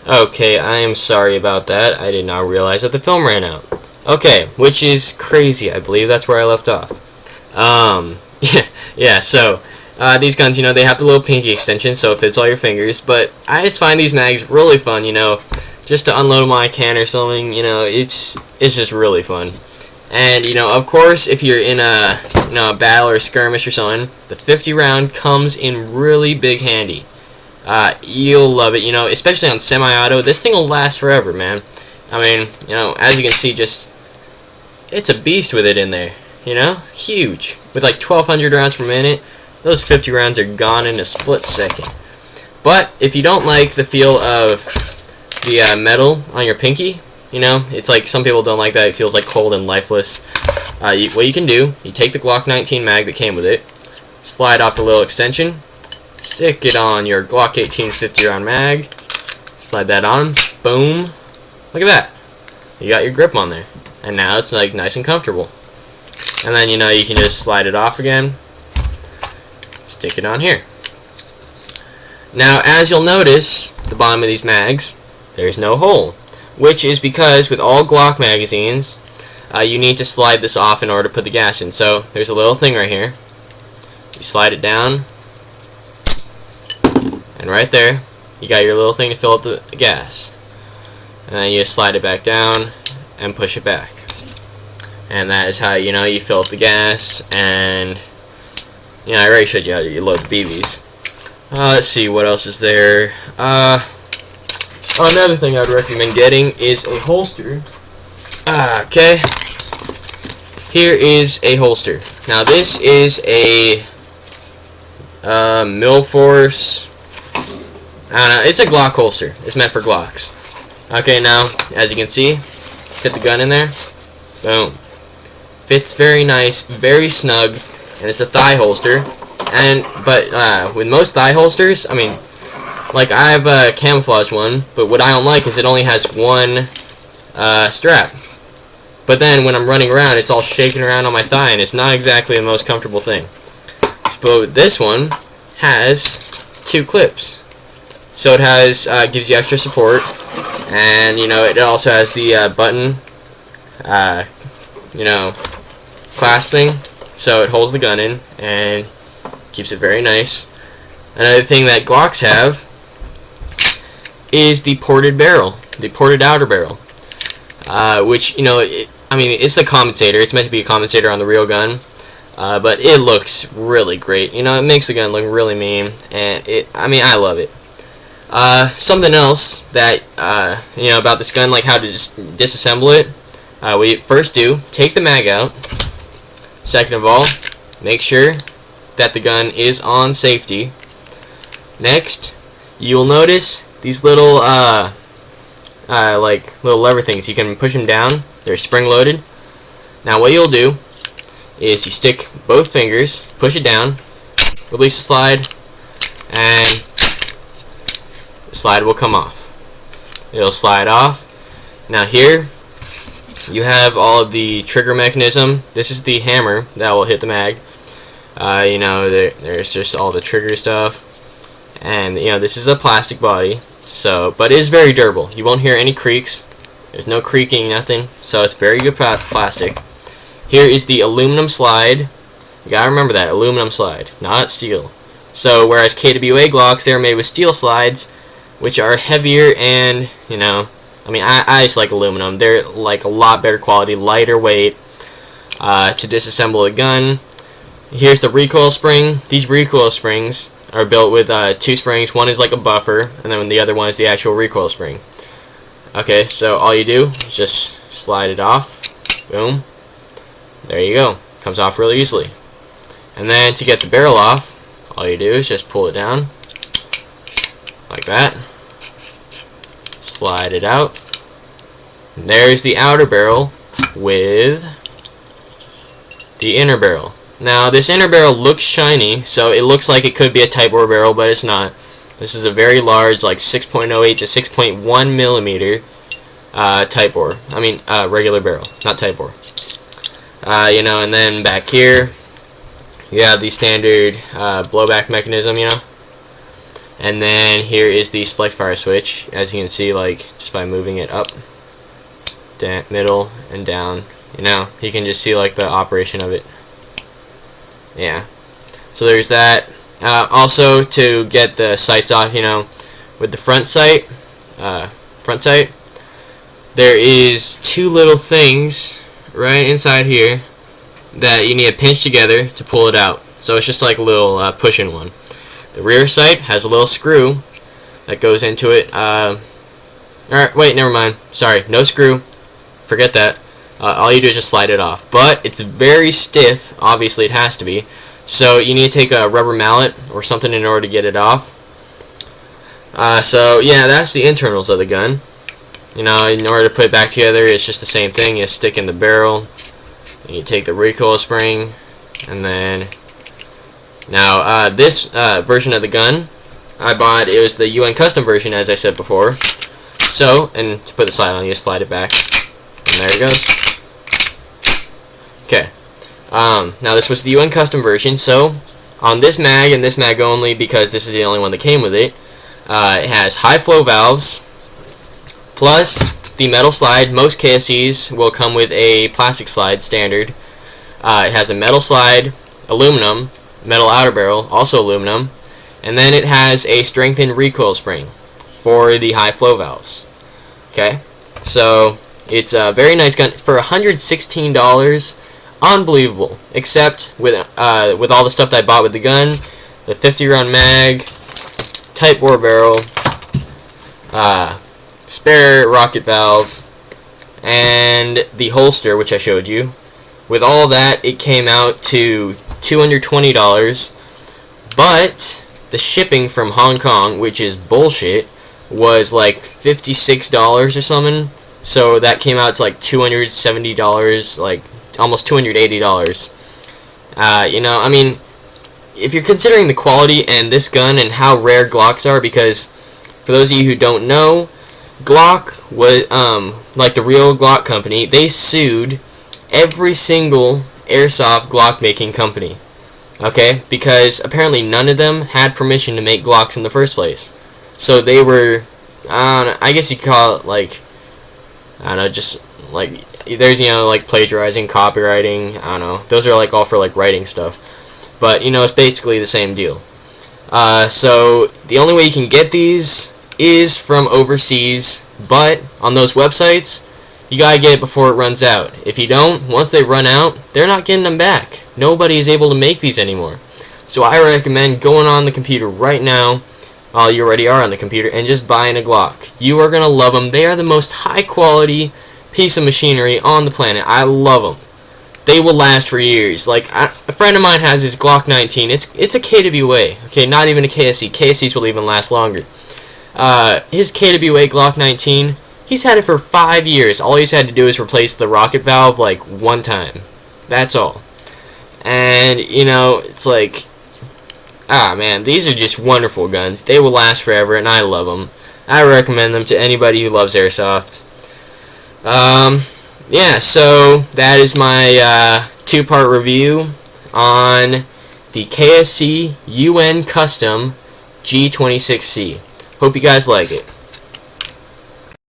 Okay, I am sorry about that. I did not realize that the film ran out. Okay, which is crazy. I believe that's where I left off. Yeah, so these guns, you know, they have the little pinky extension, so it fits all your fingers, but I just find these mags really fun, you know, just to unload my can or something, you know, it's just really fun. And, you know, of course, if you're in a, you know, a battle or a skirmish or something, the 50 round comes in really big handy. You'll love it, you know, especially on semi-auto. This thing will last forever, man. I mean, you know, as you can see, just, it's a beast with it in there, you know, huge. With like 1,200 rounds per minute, those 50 rounds are gone in a split second. But if you don't like the feel of the metal on your pinky, you know, it's like some people don't like that. It feels like cold and lifeless. What you can do, you take the Glock 19 mag that came with it, slide off the little extension, stick it on your Glock 18 50 round mag, slide that on, boom, look at that. You got your grip on there, and now it's like nice and comfortable. And then, you know, you can just slide it off again, stick it on here. Now, as you'll notice, the bottom of these mags, there's no hole, which is because with all Glock magazines, you need to slide this off in order to put the gas in. So there's a little thing right here. You slide it down, and right there, you got your little thing to fill up the gas. And then you just slide it back down and push it back. And that is how, you know, you fill up the gas. And, you know, I already showed you how you load the BBs. Let's see, what else is there? Another thing I'd recommend getting is a holster. Okay. Here is a holster. Now this is a Milforce. I don't know. It's a Glock holster. It's meant for Glocks. Okay, now as you can see, fit the gun in there. Boom. Fits very nice, very snug, and it's a thigh holster. But with most thigh holsters, I mean, like I have a camouflage one, but what I don't like is it only has one strap. But then when I'm running around, it's all shaking around on my thigh, and it's not exactly the most comfortable thing. But this one has two clips, so it has gives you extra support, and you know it also has the button, you know, clasp thing, so it holds the gun in and keeps it very nice. Another thing that Glocks have is the ported barrel, the ported outer barrel, which, you know, I mean, it's the compensator. It's meant to be a compensator on the real gun, but it looks really great. You know, it makes the gun look really mean, and I mean, I love it. Something else that, you know, about this gun, like how to just disassemble it, what you first do, take the mag out. Second of all, make sure that the gun is on safety. Next, you'll notice these little like little lever things. You can push them down. They're spring loaded. Now what you'll do is you stick both fingers, push it down, release the slide, and the slide will come off. It'll slide off. Now here you have all of the trigger mechanism. This is the hammer that will hit the mag. You know, there's just all the trigger stuff. And, you know, this is a plastic body, so, but it is very durable. You won't hear any creaks. There's no creaking, nothing. So it's very good plastic. Here is the aluminum slide. You gotta remember that, aluminum slide, not steel. So whereas KWA Glocks, they're made with steel slides, which are heavier and, you know, I mean, I just like aluminum. They're like a lot better quality, lighter weight to disassemble a gun. Here's the recoil spring. These recoil springs are built with two springs. One is like a buffer, and then the other one is the actual recoil spring. Okay, so all you do is just slide it off. Boom. There you go. Comes off really easily. And then to get the barrel off, all you do is just pull it down like that. Slide it out. And there's the outer barrel with the inner barrel. Now this inner barrel looks shiny, so it looks like it could be a Type bore barrel, but it's not. This is a very large, like 6.08 to 6.1 millimeter Type bore. I mean, regular barrel, not Type bore. You know, and then back here, you have the standard blowback mechanism, you know. And then here is the select fire switch, as you can see, like just by moving it up, down, middle, and down. You know, you can just see like the operation of it. Yeah. So there's that. Also, to get the sights off, you know, with the front sight, there is two little things right inside here that you need to pinch together to pull it out. So it's just like a little push-in one. The rear sight has a little screw that goes into it. Alright, wait, never mind. Sorry, no screw. Forget that. All you do is just slide it off. But it's very stiff. Obviously, it has to be. So you need to take a rubber mallet or something in order to get it off. So yeah, that's the internals of the gun. You know, in order to put it back together, it's just the same thing. You stick in the barrel, and you take the recoil spring, and then now this version of the gun I bought, it was the UN custom version, as I said before. So, and to put the slide on, you just slide it back, and there it goes. Okay. Now this was the UN custom version, so on this mag and this mag only, because this is the only one that came with it, it has high flow valves, plus the metal slide. Most KSCs will come with a plastic slide standard. It has a metal slide, aluminum, metal outer barrel, also aluminum, and then it has a strengthened recoil spring for the high flow valves. Okay, so it's a very nice gun for $116. Unbelievable. Except with all the stuff that I bought with the gun, the 50 round mag, tight bore barrel, spare rocket valve, and the holster, which I showed you. With all that, it came out to $220, but the shipping from Hong Kong, which is bullshit, was like $56 or something. So that came out to like $270, like almost $280. You know, I mean, if you're considering the quality and this gun and how rare Glocks are, because for those of you who don't know, Glock was like the real Glock company. They sued every single airsoft Glock making company. Okay, because apparently none of them had permission to make Glocks in the first place. So they were, I guess you could call it like, I don't know, just like, there's, you know, like plagiarizing, copywriting, I don't know. Those are like all for like writing stuff. But, you know, it's basically the same deal. So the only way you can get these is from overseas, but on those websites, you gotta get it before it runs out. If you don't, once they run out, they're not getting them back. Nobody is able to make these anymore. So I recommend going on the computer right now, you already are on the computer, and just buying a Glock. You are gonna love them. They are the most high quality piece of machinery on the planet. I love them. They will last for years. Like, a friend of mine has his Glock 19. It's a KWA. Okay, not even a KSC. KSCs will even last longer. His KWA Glock 19, he's had it for 5 years. All he's had to do is replace the rocket valve like one time. That's all. And, you know, it's like, man, these are just wonderful guns. They will last forever, and I love them. I recommend them to anybody who loves airsoft. Yeah, so that is my two-part review on the KSC UN Custom G26c. Hope you guys like it.